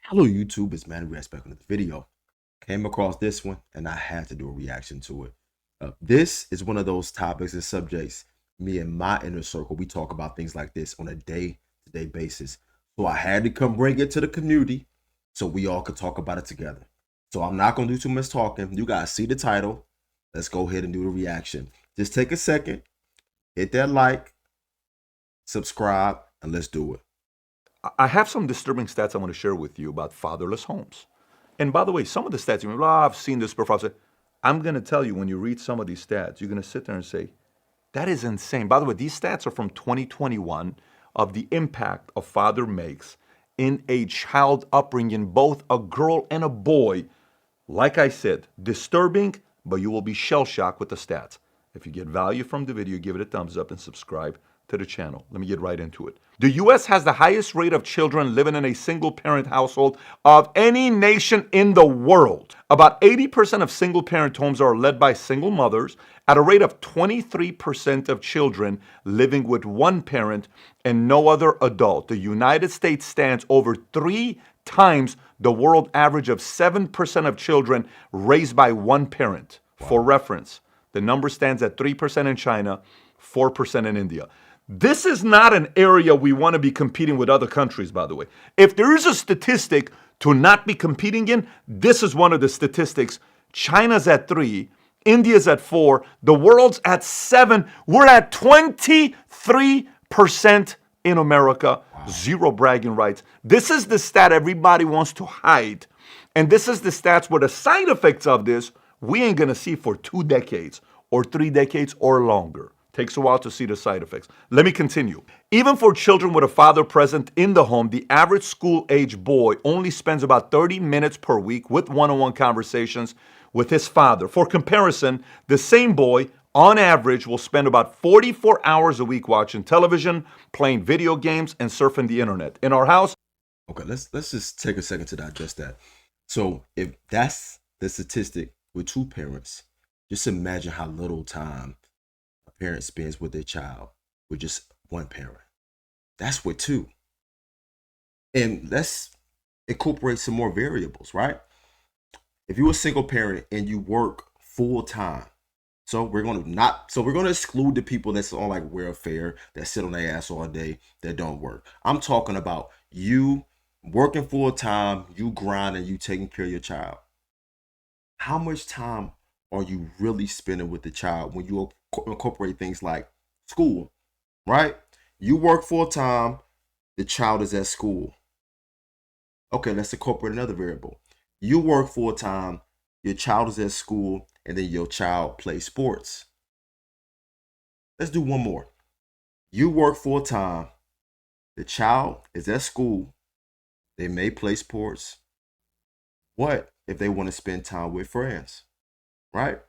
Hello YouTube, it's Manny Rest back on the video. Came across this one and I had to do a reaction to it. This is one of those topics and subjects me and my inner circle, we talk about things like this on a day-to-day basis. So I had to come bring it to the community so we all could talk about it together. So I'm not going to do too much talking. You guys see the title. Let's go ahead and do the reaction. Just take a second, hit that like, subscribe, and let's do it. I have some disturbing stats I want to share with you about fatherless homes. And by the way, some of the stats, you may be, I've seen this before. I'm going to tell you, when you read some of these stats, you're going to sit there and say, that is insane. By the way, these stats are from 2021 of the impact a father makes in a child upbringing, both a girl and a boy. Like I said, disturbing, but you will be shell-shocked with the stats. If you get value from the video, give it a thumbs up and subscribe to the channel. Let me get right into it. The U.S. has the highest rate of children living in a single-parent household of any nation in the world. About 80% of single-parent homes are led by single mothers, at a rate of 23% of children living with one parent and no other adult. The United States stands over 3 times the world average of 7% of children raised by one parent. Wow. For reference, the number stands at 3% in China, 4% in India. This is not an area we want to be competing with other countries, by the way. If there is a statistic to not be competing in, this is one of the statistics. China's at 3, India's at 4, the world's at 7. We're at 23% in America. Wow. Zero bragging rights. This is the stat everybody wants to hide. And this is the stats where the side effects of this, we ain't going to see for 2 decades or 3 decades or longer. Takes a while to see the side effects. Let me continue. Even for children with a father present in the home, the average school-age boy only spends about 30 minutes per week with one-on-one conversations with his father. For comparison, the same boy, on average, will spend about 44 hours a week watching television, playing video games, and surfing the internet. In our house... Okay, let's just take a second to digest that. So if that's the statistic with 2 parents, just imagine how little time parent spends with their child with just one parent. That's with 2. And let's incorporate some more variables, right? If you're a single parent and you work full time, so we're gonna exclude the people that's on like welfare, that sit on their ass all day, that don't work. I'm talking about you working full time, you grinding, you taking care of your child. How much time are you really spending with the child when you incorporate things like school, right? You work full time, the child is at school. Okay, let's incorporate another variable. You work full time, your child is at school, and then your child plays sports. Let's do one more. You work full time, the child is at school, they may play sports. What if they want to spend time with friends, right?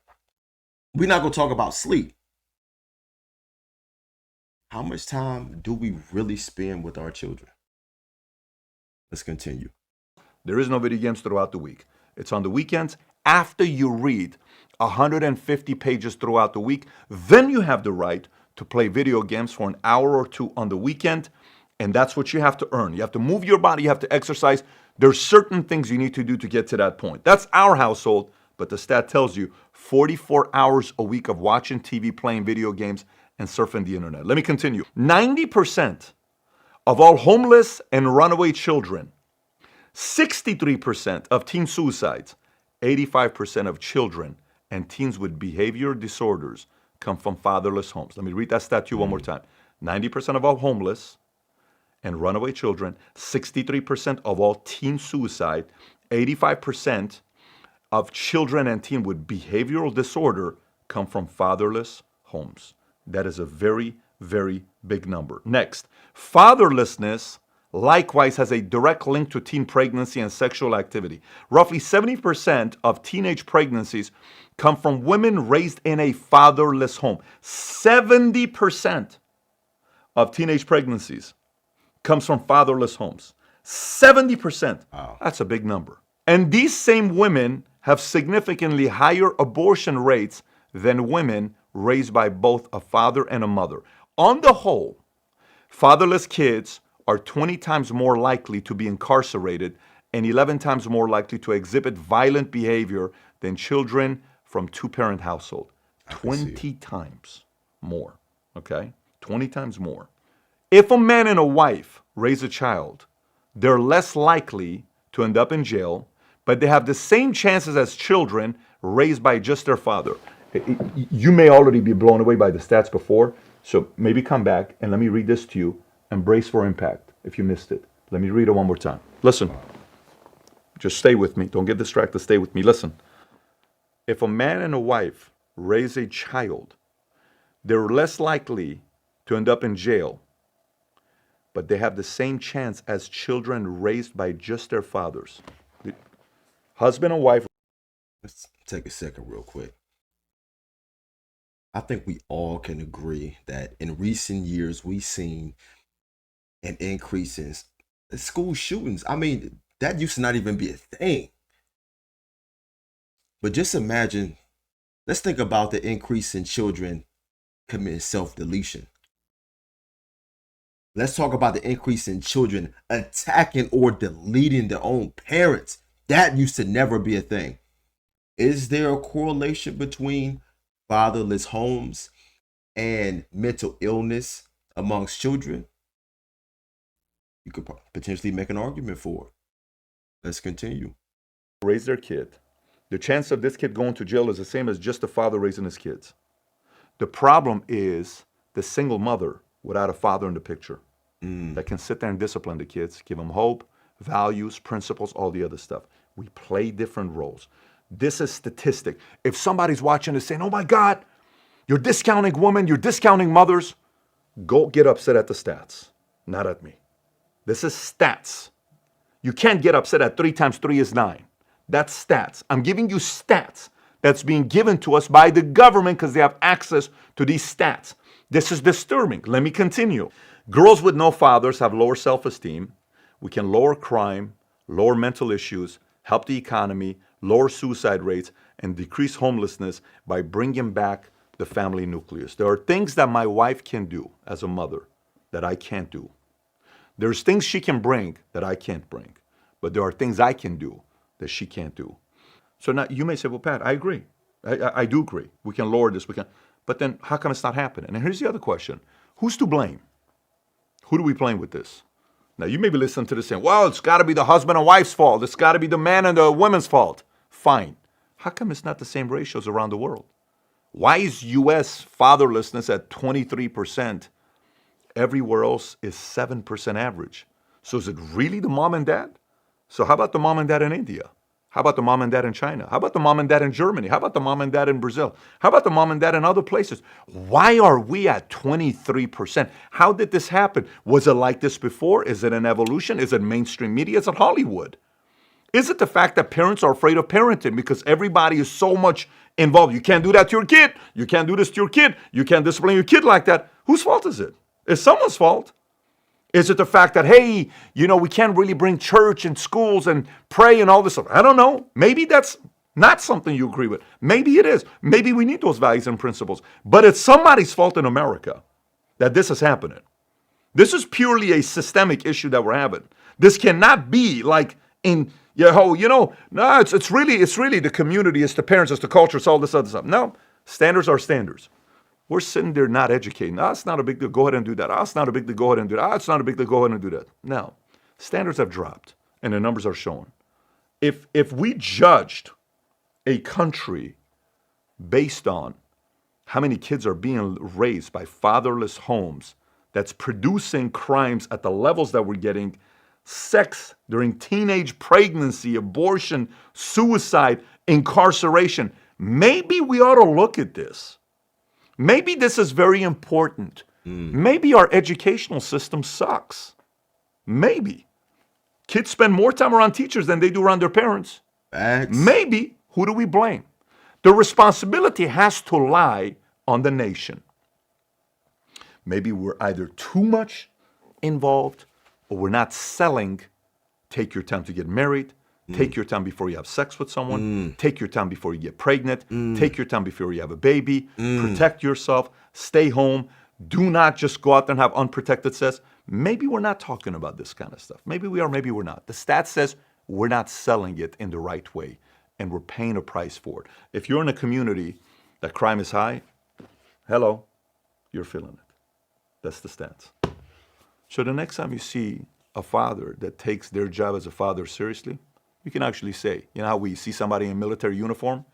We're not going to talk about sleep. How much time do we really spend with our children? Let's continue. There is no video games throughout the week. It's on the weekends after you read 150 pages throughout the week. Then you have the right to play video games for an hour or 2 on the weekend. And that's what you have to earn. You have to move your body. You have to exercise. There's certain things you need to do to get to that point. That's our household. But the stat tells you 44 hours a week of watching TV, playing video games, and surfing the internet. Let me continue. 90% of all homeless and runaway children, 63% of teen suicides, 85% of children and teens with behavior disorders come from fatherless homes. Let me read that stat to you one more time. 90% of all homeless and runaway children, 63% of all teen suicide, 85% of children and teens with behavioral disorder come from fatherless homes. That is a very, very big number. Next, fatherlessness likewise has a direct link to teen pregnancy and sexual activity. Roughly 70% of teenage pregnancies come from women raised in a fatherless home. 70% of teenage pregnancies comes from fatherless homes. 70%. Wow. That's a big number. And these same women have significantly higher abortion rates than women raised by both a father and a mother. On the whole, fatherless kids are 20 times more likely to be incarcerated and 11 times more likely to exhibit violent behavior than children from two-parent household. I can see. 20 times more, okay? 20 times more. If a man and a wife raise a child, they're less likely to end up in jail, but they have the same chances as children raised by just their father. You may already be blown away by the stats before, so maybe come back and let me read this to you and brace for impact if you missed it. Let me read it one more time. Listen. Just stay with me. Don't get distracted. Stay with me. Listen. If a man and a wife raise a child, they're less likely to end up in jail, but they have the same chance as children raised by just their fathers. Husband and wife. Let's take a second real quick. I think we all can agree that in recent years, we've seen an increase in school shootings. I mean, that used to not even be a thing. But just imagine, let's think about the increase in children committing self-deletion. Let's talk about the increase in children attacking or deleting their own parents. That used to never be a thing. Is there a correlation between fatherless homes and mental illness amongst children? You could potentially make an argument for it. Let's continue. Raise their kid. The chance of this kid going to jail is the same as just the father raising his kids. The problem is the single mother without a father in the picture that can sit there and discipline the kids, give them hope, values, principles, all the other stuff. We play different roles. This is statistic. If somebody's watching this saying, oh my God, you're discounting women, you're discounting mothers, go get upset at the stats, not at me. This is stats. You can't get upset at 3 times 3 is 9. That's stats. I'm giving you stats that's being given to us by the government because they have access to these stats. This is disturbing. Let me continue. Girls with no fathers have lower self-esteem. We can lower crime, lower mental issues, help the economy, lower suicide rates, and decrease homelessness by bringing back the family nucleus. There are things that my wife can do as a mother that I can't do. There's things she can bring that I can't bring, but there are things I can do that she can't do. So now you may say, well, Pat, I agree. I do agree. We can lower this, but then how come it's not happening? And here's the other question. Who's to blame? Who do we blame with this? Now you may be listening to this saying, well, it's got to be the husband and wife's fault. It's got to be the man and the woman's fault. Fine. How come it's not the same ratios around the world? Why is U.S. fatherlessness at 23%? Everywhere else is 7% average. So is it really the mom and dad? So how about the mom and dad in India? How about the mom and dad in China? How about the mom and dad in Germany? How about the mom and dad in Brazil? How about the mom and dad in other places? Why are we at 23%? How did this happen? Was it like this before? Is it an evolution? Is it mainstream media? Is it Hollywood? Is it the fact that parents are afraid of parenting because everybody is so much involved? You can't do that to your kid. You can't do this to your kid. You can't discipline your kid like that. Whose fault is it? It's someone's fault. Is it the fact that, hey, we can't really bring church and schools and pray and all this stuff? I don't know. Maybe that's not something you agree with. Maybe it is. Maybe we need those values and principles. But it's somebody's fault in America that this is happening. This is purely a systemic issue that we're having. This cannot be like no, it's really the community, it's the parents, it's the culture, it's all this other stuff. No, standards are standards. We're sitting there not educating. It's not a big deal. Go ahead and do that. It's not a big deal. Go ahead and do that. It's not a big deal. Go ahead and do that. No. Standards have dropped, and the numbers are showing. If we judged a country based on how many kids are being raised by fatherless homes that's producing crimes at the levels that we're getting, sex during teenage pregnancy, abortion, suicide, incarceration, maybe we ought to look at this. Maybe this is very important. Maybe our educational system sucks. Maybe. Kids spend more time around teachers than they do around their parents. Facts. Maybe. Who do we blame? The responsibility has to lie on the nation. Maybe we're either too much involved or we're not selling. Take your time to get married. Take your time before you have sex with someone. Take your time before you get pregnant. Take your time before you have a baby. Protect yourself. Stay home. Do not just go out there and have unprotected sex. Maybe we're not talking about this kind of stuff. Maybe we are, maybe we're not. The stat says we're not selling it in the right way, and we're paying a price for it. If you're in a community that crime is high, hello, you're feeling it. That's the stance. So the next time you see a father that takes their job as a father seriously, you can actually say, you know how we see somebody in military uniform?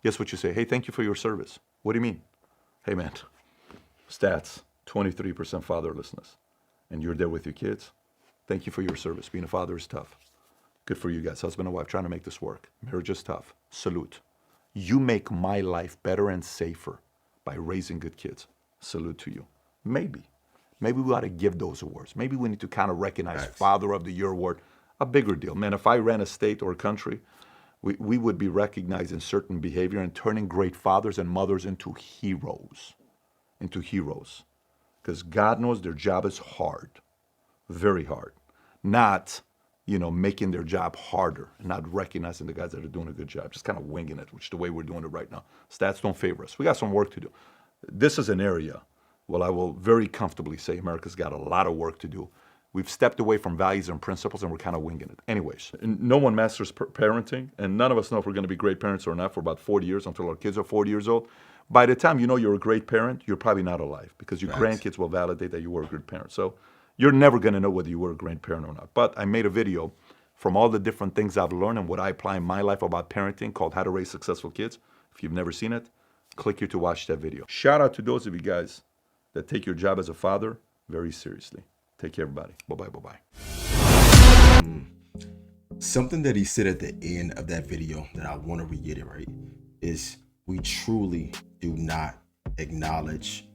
Guess what you say? Hey, thank you for your service. What do you mean? Hey, man, stats, 23% fatherlessness. And you're there with your kids. Thank you for your service. Being a father is tough. Good for you guys, husband and wife, trying to make this work. Marriage is tough. Salute. You make my life better and safer by raising good kids. Salute to you. Maybe we ought to give those awards. Maybe we need to kind of recognize Facts. Father of the Year award, a bigger deal. Man, if I ran a state or a country, we would be recognizing certain behavior and turning great fathers and mothers into heroes. Because God knows their job is hard, very hard. Not, making their job harder and not recognizing the guys that are doing a good job, just kind of winging it, which is the way we're doing it right now. Stats don't favor us. We got some work to do. This is an area, well, I will very comfortably say America's got a lot of work to do. We've stepped away from values and principles, and we're kind of winging it. Anyways, no one masters parenting, and none of us know if we're going to be great parents or not for about 40 years until our kids are 40 years old. By the time you know you're a great parent, you're probably not alive because your Facts. grandkids will validate that you were a good parent. So you're never going to know whether you were a great parent or not. But I made a video from all the different things I've learned and what I apply in my life about parenting called How to Raise Successful Kids. If you've never seen it, click here to watch that video. Shout out to those of you guys that take your job as a father very seriously. Take care, everybody. Bye-bye, bye-bye. Something that he said at the end of that video that I want to reiterate is we truly do not acknowledge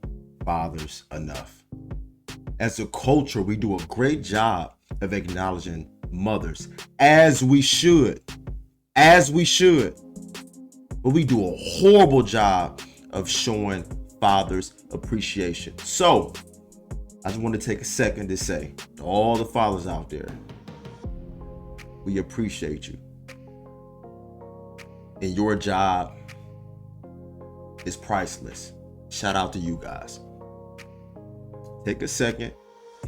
fathers enough. As a culture, we do a great job of acknowledging mothers, as we should. But we do a horrible job of showing fathers appreciation. So I just want to take a second to say to all the fathers out there, we appreciate you. And your job is priceless. Shout out to you guys. Take a second,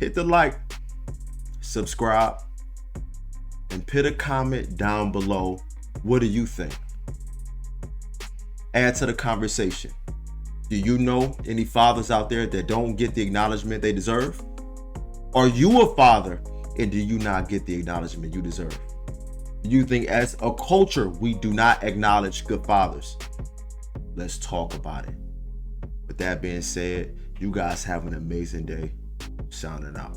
hit the like, subscribe, and put a comment down below. What do you think? Add to the conversation. Do you know any fathers out there that don't get the acknowledgement they deserve? Are you a father and do you not get the acknowledgement you deserve? Do you think as a culture we do not acknowledge good fathers? Let's talk about it. With that being said, you guys have an amazing day. Signing out.